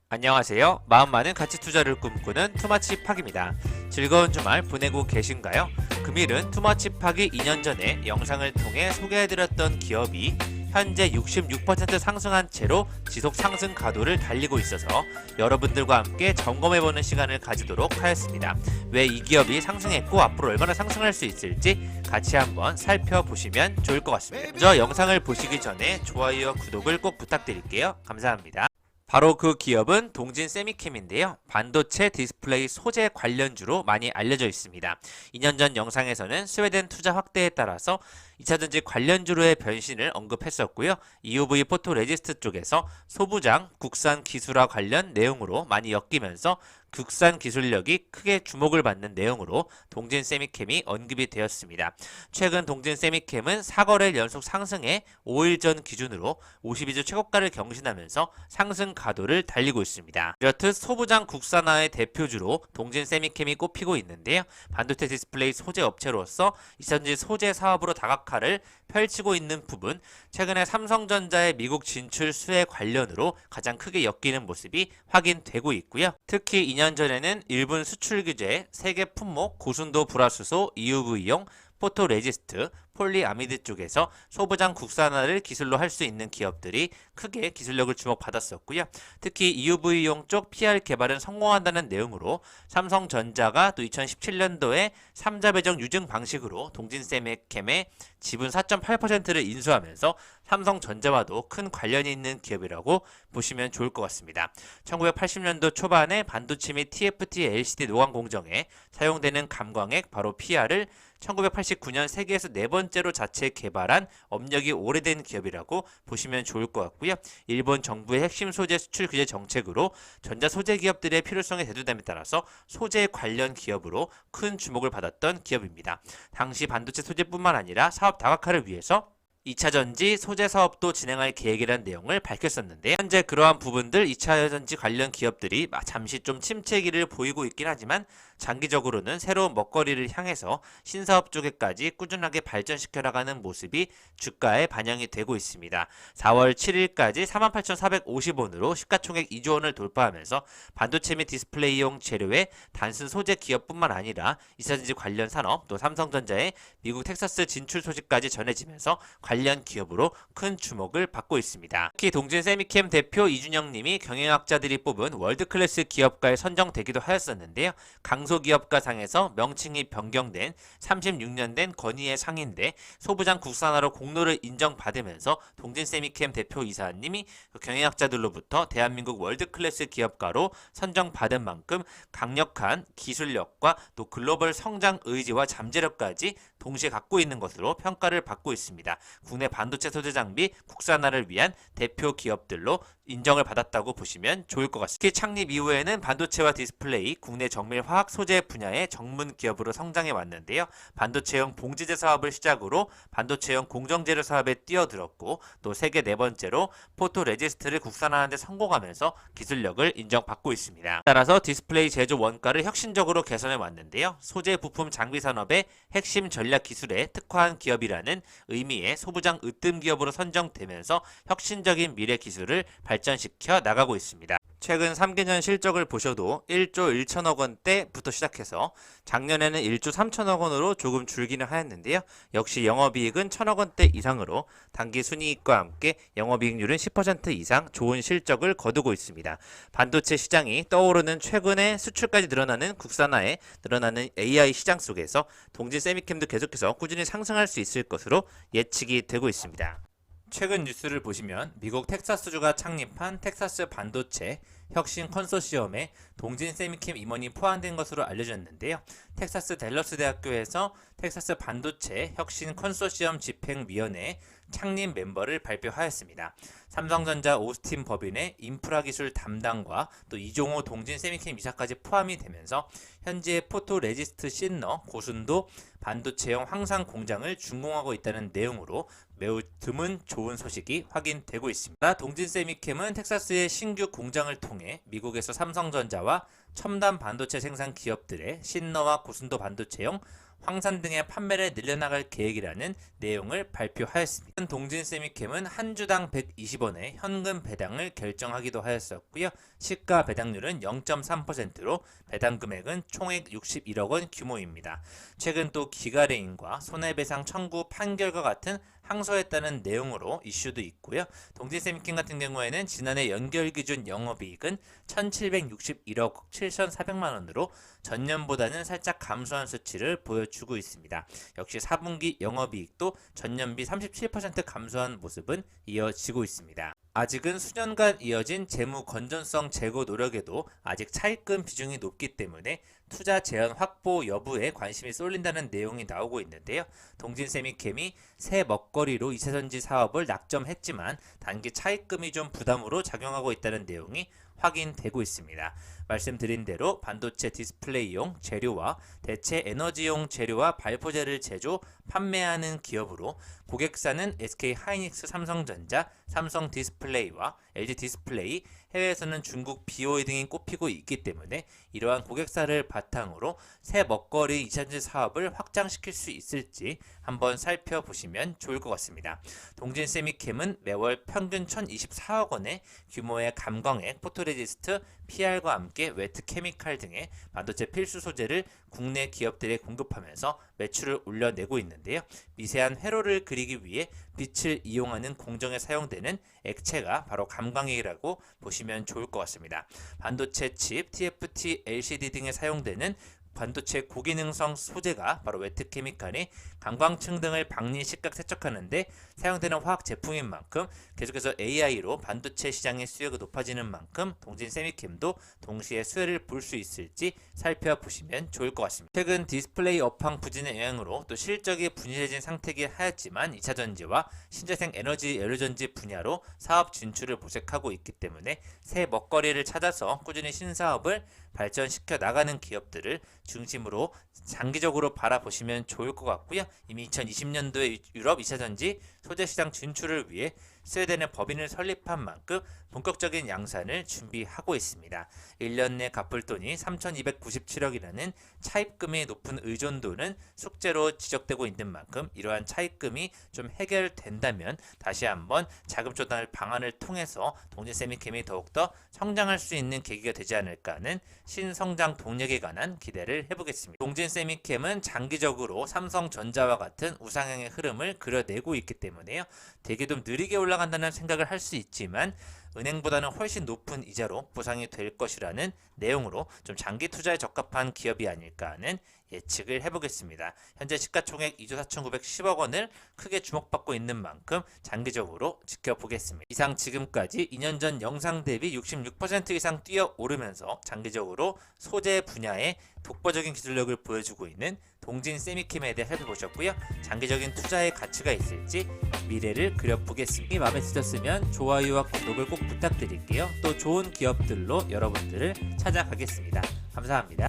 안녕하세요. 마음 많은 가치 투자를 꿈꾸는 투마치 팍입니다. 즐거운 주말 보내고 계신가요? 금일은 투마치 팍이 2년 전에 영상을 통해 소개해드렸던 기업이 현재 66% 상승한 채로 지속 상승 가도를 달리고 있어서 여러분들과 함께 점검해보는 시간을 가지도록 하였습니다. 왜 이 기업이 상승했고 앞으로 얼마나 상승할 수 있을지 같이 한번 살펴보시면 좋을 것 같습니다. 먼저 영상을 보시기 전에 좋아요와 구독을 꼭 부탁드릴게요. 감사합니다. 바로 그 기업은 동진 세미캠인데요. 반도체 디스플레이 소재 관련주로 많이 알려져 있습니다. 2년 전 영상에서는 스웨덴 투자 확대에 따라서 2차전지 관련주로의 변신을 언급했었고요. EUV 포토레지스트 쪽에서 소부장, 국산 기술화 관련 내용으로 많이 엮이면서 국산 기술력이 크게 주목을 받는 내용으로 동진 세미캠이 언급이 되었습니다. 최근 동진 세미캠은 4거래일 연속 상승에 5일 전 기준으로 52주 최고가를 경신하면서 상승 가도를 달리고 있습니다. 이렇듯 소부장 국산화의 대표주로 동진 세미캠이 꼽히고 있는데요. 반도체 디스플레이 소재 업체로서 2차전지 소재 사업으로 다각화를 펼치고 있는 부분, 최근에 삼성전자의 미국 진출 수혜 관련으로 가장 크게 엮이는 모습이 확인되고 있고요. 특히 2년 전에는 일본 수출 규제, 세계 품목, 고순도 불화수소, EUV용, 포토레지스트, 폴리아미드 쪽에서 소부장 국산화를 기술로 할 수 있는 기업들이 크게 기술력을 주목받았었고요. 특히 EUV용 쪽 PR 개발은 성공한다는 내용으로 삼성전자가 또 2017년도에 3자 배정 유증 방식으로 동진세미캠의 지분 4.8%를 인수하면서 삼성전자와도 큰 관련이 있는 기업이라고 보시면 좋을 것 같습니다. 1980년도 초반에 반도체 및 TFT LCD 노광 공정에 사용되는 감광액 바로 PR을 1989년 세계에서 네 번째로 자체 개발한 업력이 오래된 기업이라고 보시면 좋을 것 같고요. 일본 정부의 핵심 소재 수출 규제 정책으로 전자 소재 기업들의 필요성이 대두됨에 따라서 소재 관련 기업으로 큰 주목을 받았던 기업입니다. 당시 반도체 소재뿐만 아니라 사업 다각화를 위해서 2차전지 소재 사업도 진행할 계획이라는 내용을 밝혔었는데 현재 그러한 부분들 2차전지 관련 기업들이 잠시 좀 침체기를 보이고 있긴 하지만 장기적으로는 새로운 먹거리를 향해서 신사업 쪽에까지 꾸준하게 발전시켜 나가는 모습이 주가에 반영이 되고 있습니다. 4월 7일까지 48,450원으로 시가총액 2조 원을 돌파하면서 반도체 및 디스플레이용 재료의 단순 소재 기업뿐만 아니라 2차전지 관련 산업 또 삼성전자의 미국 텍사스 진출 소식까지 전해지면서 관련 기업으로 큰 주목을 받고 있습니다. 특히 동진 세미캠 대표 이준영 님이 경영학자들이 뽑은 월드클래스 기업가에 선정되기도 하였었는데요. 강소기업가 상에서 명칭이 변경된 36년 된 건의의 상인데 소부장 국산화로 공로를 인정받으면서 동진 세미캠 대표 이사님이 경영학자들로부터 대한민국 월드클래스 기업가로 선정받은 만큼 강력한 기술력과 또 글로벌 성장 의지와 잠재력까지 동시에 갖고 있는 것으로 평가를 받고 있습니다. 국내 반도체 소재 장비 국산화를 위한 대표 기업들로 인정을 받았다고 보시면 좋을 것 같습니다. 특히 창립 이후에는 반도체와 디스플레이, 국내 정밀 화학 소재 분야의 전문 기업으로 성장해 왔는데요. 반도체용 봉지재 사업을 시작으로 반도체용 공정재료 사업에 뛰어들었고 또 세계 네 번째로 포토레지스트를 국산화하는 데 성공하면서 기술력을 인정받고 있습니다. 따라서 디스플레이 제조 원가를 혁신적으로 개선해 왔는데요. 소재 부품 장비 산업의 핵심 전략 기술에 특화한 기업이라는 의미의 소부장 으뜸 기업으로 선정되면서 혁신적인 미래 기술을 발전시켜 나가고 있습니다. 최근 3개년 실적을 보셔도 1조 1천억 원대부터 시작해서 작년에는 1조 3천억 원으로 조금 줄기는 하였는데요. 역시 영업이익은 1천억 원대 이상으로 단기 순이익과 함께 영업이익률은 10% 이상 좋은 실적을 거두고 있습니다. 반도체 시장이 떠오르는 최근에 수출까지 늘어나는 국산화에 늘어나는 AI 시장 속에서 동진 세미캠도 계속해서 꾸준히 상승할 수 있을 것으로 예측이 되고 있습니다. 최근 뉴스를 보시면 미국 텍사스주가 창립한 텍사스 반도체 혁신 컨소시엄에 동진 세미캠 임원이 포함된 것으로 알려졌는데요. 텍사스 댈러스 대학교에서 텍사스 반도체 혁신 컨소시엄 집행위원회 창립 멤버를 발표하였습니다. 삼성전자 오스틴 법인의 인프라 기술 담당과 또 이종호 동진 세미캠 이사까지 포함이 되면서 현재 포토레지스트 씬너 고순도 반도체용 황산 공장을 준공하고 있다는 내용으로 매우 드문 좋은 소식이 확인되고 있습니다. 동진 세미캠은 텍사스의 신규 공장을 통해 미국에서 삼성전자와 첨단 반도체 생산 기업들의 씬너와 고순도 반도체용 황산 등의 판매를 늘려나갈 계획이라는 내용을 발표하였습니다. 동진세미캠은 한 주당 120원의 현금 배당을 결정하기도 하였었고요. 시가 배당률은 0.3%로 배당 금액은 총액 61억 원 규모입니다. 최근 또 기가레인과 손해배상 청구 판결과 같은 항소했다는 내용으로 이슈도 있고요. 동진세미캠 같은 경우에는 지난해 연결 기준 영업이익은 1,761억 7,400만 원으로 전년보다는 살짝 감소한 수치를 보여주고 있습니다. 역시 4분기 영업이익도 전년비 37% 감소한 모습은 이어지고 있습니다. 아직은 수년간 이어진 재무 건전성 제고 노력에도 아직 차입금 비중이 높기 때문에 투자 제한 확보 여부에 관심이 쏠린다는 내용이 나오고 있는데요. 동진세미캠이 새 먹거리로 2차전지 사업을 낙점했지만 단기 차입금이 좀 부담으로 작용하고 있다는 내용이 확인되고 있습니다. 말씀드린 대로 반도체 디스플레이용 재료와 대체 에너지용 재료와 발포제를 제조, 판매하는 기업으로 고객사는 SK하이닉스 삼성전자, 삼성 디스플레이와 LG 디스플레이, 해외에서는 중국 BOE 등이 꼽히고 있기 때문에 이러한 고객사를 바탕으로 새 먹거리 2차전지 사업을 확장시킬 수 있을지 한번 살펴보시면 좋을 것 같습니다. 동진세미캠은 매월 평균 1,024억 원의 규모의 감광액, 포토레지스트, PR과 함께 웨트 케미칼 등의 반도체 필수 소재를 국내 기업들에 공급하면서 매출을 올려내고 있는데요. 미세한 회로를 그리기 위해 빛을 이용하는 공정에 사용되는 액체가 바로 감광액이라고 보시면 좋을 것 같습니다. 반도체 칩, TFT, LCD 등에 사용되는 반도체 고기능성 소재가 바로 웨트 케미칼이 감광층 등을 박리, 식각, 세척하는데 사용되는 화학 제품인 만큼 계속해서 AI로 반도체 시장의 수요가 높아지는 만큼 동진세미캠도 동시에 수혜를 볼 수 있을지 살펴보시면 좋을 것 같습니다. 최근 디스플레이 업황 부진의 영향으로 또 실적이 분실해진 상태이긴 하였지만 2차전지와 신재생 에너지 연료전지 분야로 사업 진출을 모색하고 있기 때문에 새 먹거리를 찾아서 꾸준히 신사업을 발전시켜 나가는 기업들을 중심으로 장기적으로 바라보시면 좋을 것 같고요. 이미 2020년도에 유럽 2차전지 소재시장 진출을 위해 스웨덴의 법인을 설립한 만큼 본격적인 양산을 준비하고 있습니다. 1년 내 갚을 돈이 3,297억이라는 차입금의 높은 의존도는 숙제로 지적되고 있는 만큼 이러한 차입금이 좀 해결된다면 다시 한번 자금 조달 방안을 통해서 동진세미캠이 더욱더 성장할 수 있는 계기가 되지 않을까 하는 신성장 동력에 관한 기대를 해보겠습니다. 동진세미캠은 장기적으로 삼성전자와 같은 우상향의 흐름을 그려내고 있기 때문에요. 되게 좀 느리게 올라간다는 생각을 할 수 있지만 은행보다는 훨씬 높은 이자로 보상이 될 것이라는 내용으로 좀 장기 투자에 적합한 기업이 아닐까 하는 예측을 해보겠습니다. 현재 시가총액 2조 4,910억 원을 크게 주목받고 있는 만큼 장기적으로 지켜보겠습니다. 이상 지금까지 2년 전 영상 대비 66% 이상 뛰어오르면서 장기적으로 소재 분야의 독보적인 기술력을 보여주고 있는 동진세미캠에 대해 살펴보셨고요. 장기적인 투자의 가치가 있을지 미래를 그려보겠습니다. 마음에 드셨으면 좋아요와 구독을 꼭 부탁드릴게요. 또 좋은 기업들로 여러분들을 찾아가겠습니다. 감사합니다.